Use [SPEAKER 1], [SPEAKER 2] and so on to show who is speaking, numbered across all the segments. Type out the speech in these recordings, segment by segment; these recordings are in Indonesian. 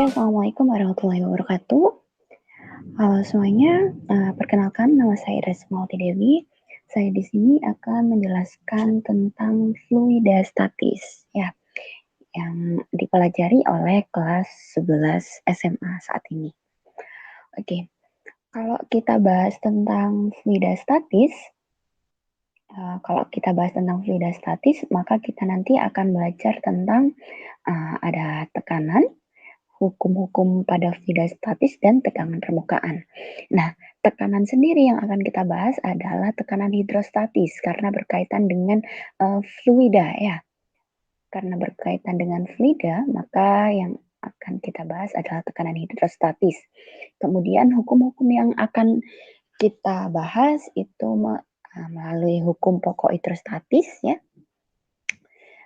[SPEAKER 1] Assalamualaikum warahmatullahi wabarakatuh. Halo semuanya, perkenalkan nama saya Ires Dewi. Saya di sini akan menjelaskan tentang fluida statis, ya, yang dipelajari oleh kelas 11 SMA saat ini. Oke, kalau kita bahas tentang fluida statis, maka kita nanti akan belajar tentang ada tekanan, hukum-hukum pada fluida statis, dan tekanan permukaan. Nah, tekanan sendiri yang akan kita bahas adalah tekanan hidrostatis karena berkaitan dengan fluida ya. Karena berkaitan dengan fluida, maka yang akan kita bahas adalah tekanan hidrostatis. Kemudian hukum-hukum yang akan kita bahas itu melalui hukum pokok hidrostatis ya.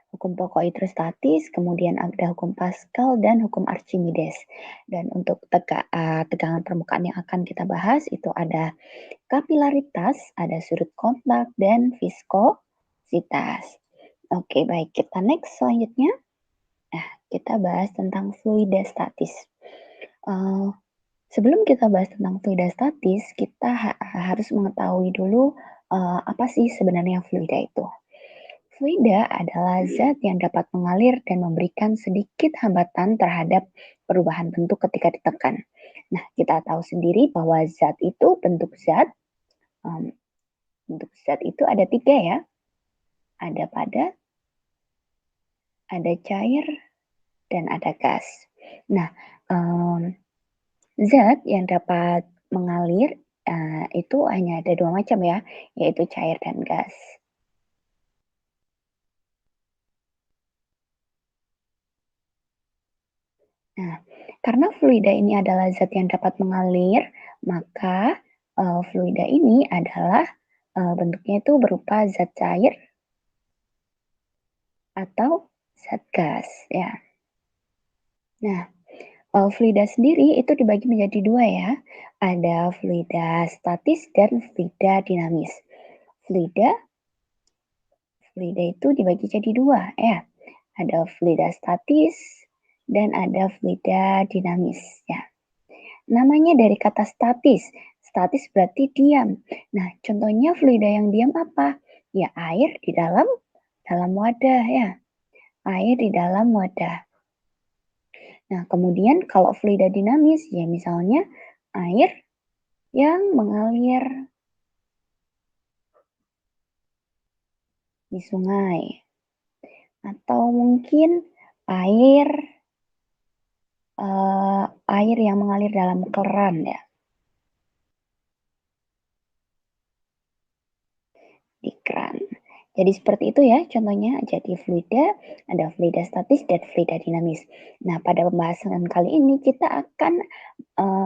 [SPEAKER 1] Hukum pokok hidrostatis, kemudian ada hukum Pascal dan hukum Archimedes. Dan untuk tegangan permukaan yang akan kita bahas itu ada kapilaritas, ada sudut kontak, dan viskositas. Oke, baik. Kita next selanjutnya. Nah, kita bahas tentang fluida statis. Sebelum kita bahas tentang fluida statis, kita harus mengetahui dulu apa sih sebenarnya fluida itu. Fluida adalah zat yang dapat mengalir dan memberikan sedikit hambatan terhadap perubahan bentuk ketika ditekan. Nah, kita tahu sendiri bahwa bentuk zat itu ada 3 ya. Ada padat, ada cair, dan ada gas. Nah, zat yang dapat mengalir itu hanya ada 2 macam ya, yaitu cair dan gas. Nah, karena fluida ini adalah zat yang dapat mengalir, maka fluida ini adalah bentuknya itu berupa zat cair atau zat gas ya. Nah, fluida sendiri itu dibagi menjadi 2 ya. Ada fluida statis dan fluida dinamis. Fluida itu dibagi jadi 2 ya. Ada fluida statis dan ada fluida dinamis ya. Namanya dari kata statis. Statis berarti diam. Nah, contohnya fluida yang diam apa? Ya, air di dalam wadah ya. Air di dalam wadah. Nah, kemudian kalau fluida dinamis ya misalnya air yang mengalir di sungai. Atau mungkin air yang mengalir dalam keran ya. Di keran. Jadi seperti itu ya contohnya. Jadi ada fluida statis dan fluida dinamis. Nah, pada pembahasan kali ini kita akan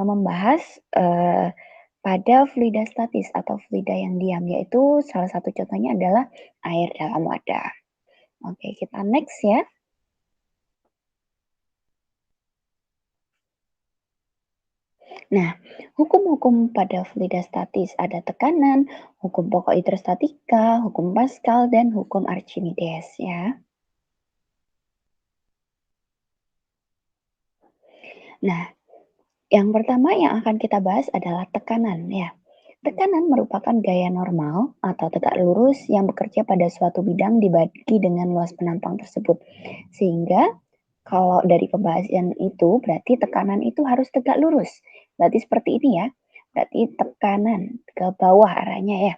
[SPEAKER 1] membahas pada fluida statis atau fluida yang diam, yaitu salah satu contohnya adalah air dalam wadah. Oke, kita next ya. Nah, hukum-hukum pada fluida statis ada tekanan, hukum pokok hidrostatika, hukum Pascal, dan hukum Archimedes ya. Nah, yang pertama yang akan kita bahas adalah tekanan ya. Tekanan merupakan gaya normal atau tegak lurus yang bekerja pada suatu bidang dibagi dengan luas penampang tersebut. Sehingga kalau dari pembahasan itu berarti tekanan itu harus tegak lurus. Berarti seperti ini ya. Berarti tekanan ke bawah arahnya ya.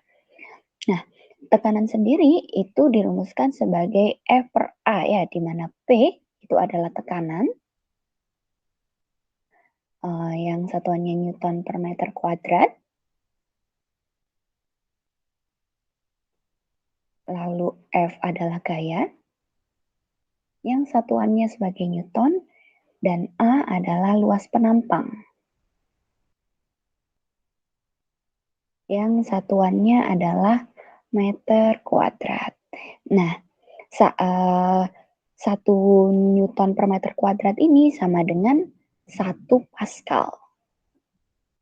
[SPEAKER 1] Nah, tekanan sendiri itu dirumuskan sebagai F per A ya, di mana P itu adalah tekanan yang satuannya Newton per meter kuadrat. Lalu F adalah gaya yang satuannya sebagai Newton, dan A adalah luas penampang yang satuannya adalah meter kuadrat. Nah, 1 Newton per meter kuadrat ini sama dengan 1 Pascal.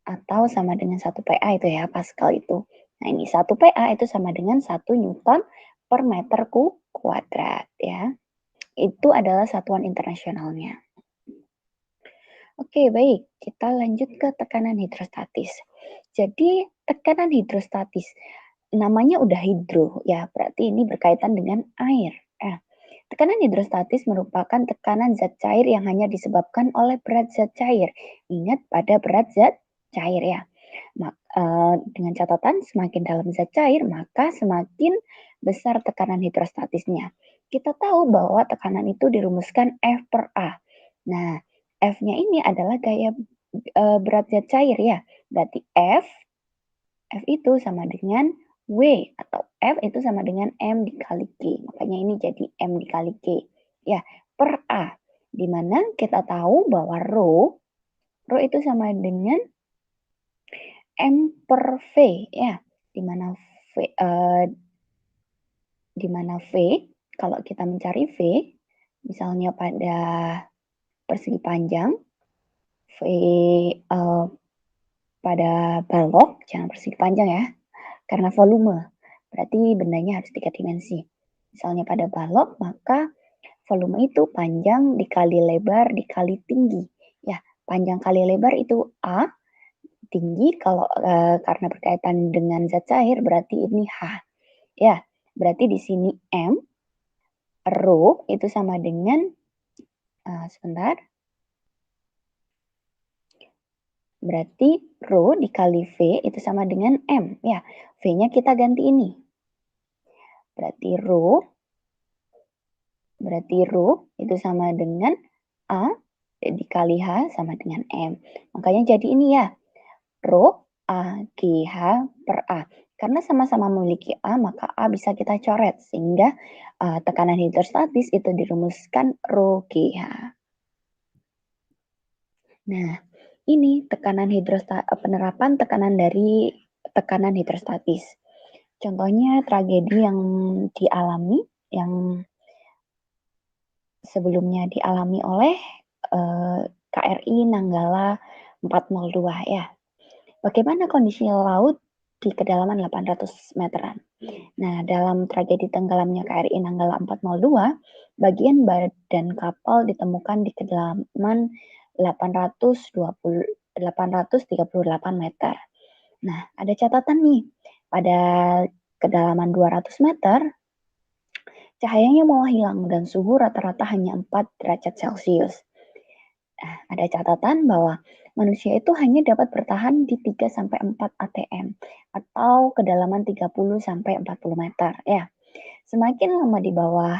[SPEAKER 1] Atau sama dengan 1 PA itu ya, Pascal itu. Nah, ini 1 PA itu sama dengan 1 Newton per meter kuadrat ya. Itu adalah satuan internasionalnya. Oke, baik. Kita lanjut ke tekanan hidrostatis. Jadi, tekanan hidrostatis namanya udah hidro, ya, berarti ini berkaitan dengan air. Tekanan hidrostatis merupakan tekanan zat cair yang hanya disebabkan oleh berat zat cair. Ingat pada berat zat cair ya. Dengan catatan semakin dalam zat cair, maka semakin besar tekanan hidrostatisnya. Kita tahu bahwa tekanan itu dirumuskan F per A. Nah, F-nya ini adalah gaya berat zat cair ya. Berarti F itu sama dengan W atau F itu sama dengan M dikali G. Makanya ini jadi M dikali G. Ya, per A. Di mana kita tahu bahwa rho itu sama dengan M per V ya. Di mana V kalau kita mencari V misalnya pada persegi panjang V pada balok jangan persegi panjang ya. Karena volume, berarti bendanya harus 3 dimensi. Misalnya pada balok, maka volume itu panjang dikali lebar dikali tinggi. Ya, panjang kali lebar itu A, tinggi kalau karena berkaitan dengan zat cair berarti ini H. Ya, berarti di sini M, rho itu sama dengan sebentar. Berarti rho dikali V itu sama dengan M. Ya, V-nya kita ganti ini. Berarti rho itu sama dengan A dikali H sama dengan M. Makanya jadi ini ya, rho A GH per A. Karena sama-sama memiliki A, maka A bisa kita coret. Sehingga tekanan hidrostatis itu dirumuskan rho GH. Nah, ini penerapan tekanan dari tekanan hidrostatis. Contohnya tragedi yang dialami, yang sebelumnya dialami oleh KRI Nanggala 402 ya. Bagaimana kondisi laut di kedalaman 800 meteran? Nah, dalam tragedi tenggelamnya KRI Nanggala 402, bagian badan kapal ditemukan di kedalaman 838 meter. Nah, ada catatan nih, pada kedalaman 200 meter, cahayanya mulai hilang dan suhu rata-rata hanya 4 derajat Celcius. Nah, ada catatan bahwa manusia itu hanya dapat bertahan di 3-4 ATM atau kedalaman 30-40 meter ya. Semakin lama di bawah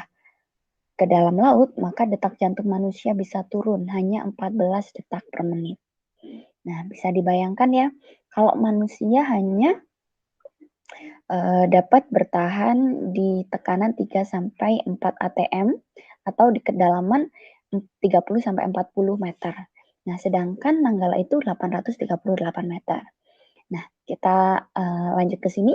[SPEAKER 1] ke dalam laut, maka detak jantung manusia bisa turun hanya 14 detak per menit. Nah, bisa dibayangkan ya, kalau manusia hanya dapat bertahan di tekanan 3-4 ATM atau di kedalaman 30-40 meter. Nah, sedangkan Nanggala itu 838 meter. Nah, kita lanjut ke sini.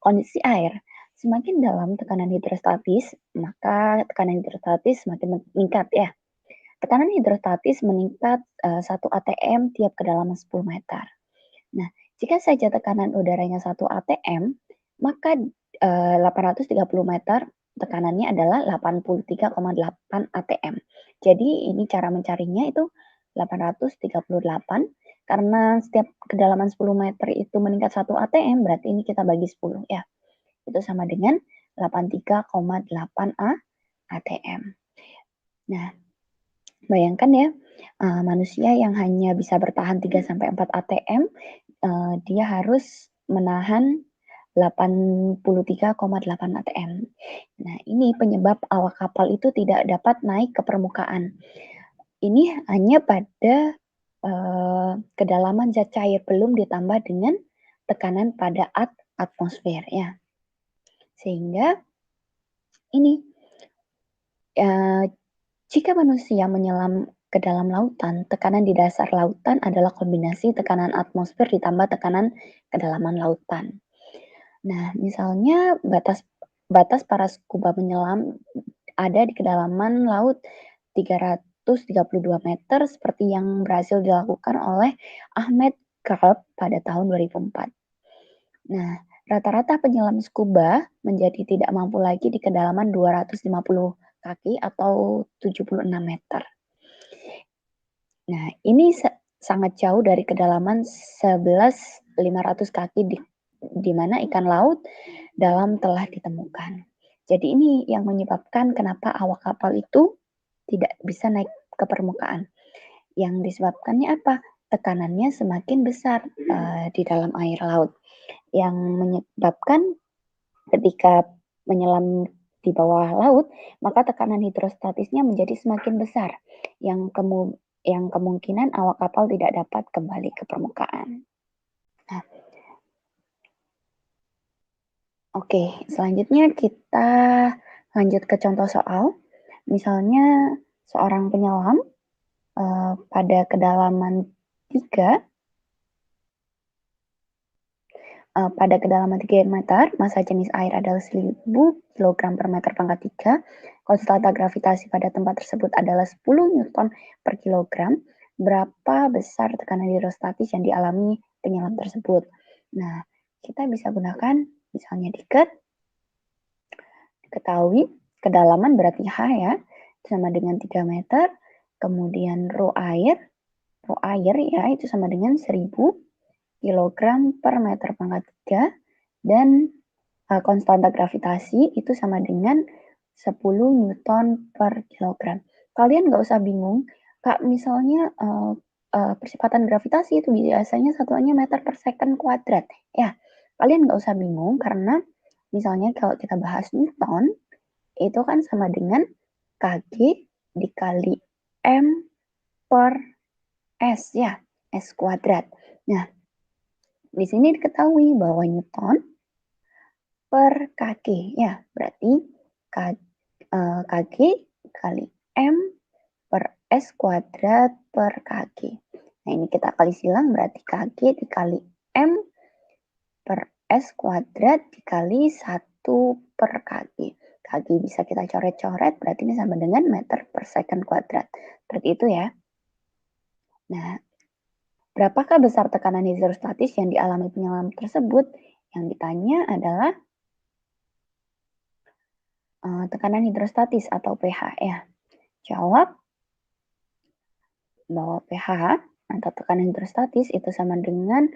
[SPEAKER 1] Kondisi air. Semakin dalam tekanan hidrostatis, maka tekanan hidrostatis semakin meningkat ya. Tekanan hidrostatis meningkat 1 ATM tiap kedalaman 10 meter. Nah, jika saja tekanan udaranya 1 ATM, maka 830 meter tekanannya adalah 83,8 ATM. Jadi ini cara mencarinya itu 838 karena setiap kedalaman 10 meter itu meningkat 1 ATM, berarti ini kita bagi 10 ya. Itu sama dengan 83,8 ATM. Nah, bayangkan ya, manusia yang hanya bisa bertahan 3-4 ATM, dia harus menahan 83,8 ATM. Nah, ini penyebab awak kapal itu tidak dapat naik ke permukaan. Ini hanya pada kedalaman zat cair, belum ditambah dengan tekanan pada atmosfer ya. Sehingga ini jika manusia menyelam ke dalam lautan, tekanan di dasar lautan adalah kombinasi tekanan atmosfer ditambah tekanan kedalaman lautan. Nah, misalnya batas para scuba menyelam ada di kedalaman laut 332 meter seperti yang berhasil dilakukan oleh Ahmed Karp pada tahun 2004. Nah, rata-rata penyelam scuba menjadi tidak mampu lagi di kedalaman 250 kaki atau 76 meter. Nah, ini sangat jauh dari kedalaman 11.500 kaki di mana ikan laut dalam telah ditemukan. Jadi ini yang menyebabkan kenapa awak kapal itu tidak bisa naik ke permukaan. Yang disebabkannya apa? Tekanannya semakin besar di dalam air laut, yang menyebabkan ketika menyelam di bawah laut, maka tekanan hidrostatisnya menjadi semakin besar, yang kemungkinan awak kapal tidak dapat kembali ke permukaan. Nah, oke, selanjutnya kita lanjut ke contoh soal. Misalnya seorang penyelam pada kedalaman 3 pada kedalaman 3 meter, massa jenis air adalah 1000 kg per meter pangkat 3, konstanta gravitasi pada tempat tersebut adalah 10 Newton per kilogram, berapa besar tekanan hidrostatis yang dialami penyelam tersebut? Nah, kita bisa gunakan misalnya diketahui kedalaman berarti H ya, sama dengan 3 meter, kemudian rho air ya itu sama dengan 1000 kilogram per meter pangkat 3, dan konstanta gravitasi itu sama dengan 10 Newton per kilogram. Kalian nggak usah bingung, Kak, misalnya percepatan gravitasi itu biasanya satuannya meter per second kuadrat. Ya, kalian nggak usah bingung karena misalnya kalau kita bahas Newton, itu kan sama dengan kg dikali m per s ya, s kuadrat. Nah, di sini diketahui bahwa Newton per kg ya, berarti kg kali m per s kuadrat per kg. Nah, ini kita kali silang berarti kg dikali m per s kuadrat dikali 1 per kg. Kg bisa kita coret-coret, berarti ini sama dengan meter per second kuadrat. Seperti itu ya. Nah, berapakah besar tekanan hidrostatis yang dialami penyelam tersebut? Yang ditanya adalah tekanan hidrostatis atau pH ya. Jawab bahwa pH atau tekanan hidrostatis itu sama dengan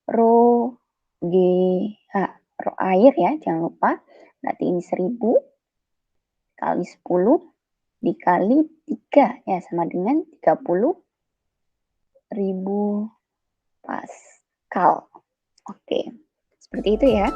[SPEAKER 1] rho GH, rho air ya, jangan lupa. Berarti ini 1000 kali 10 dikali 3 ya, sama dengan 30.000 Pascal. Oke, seperti itu ya.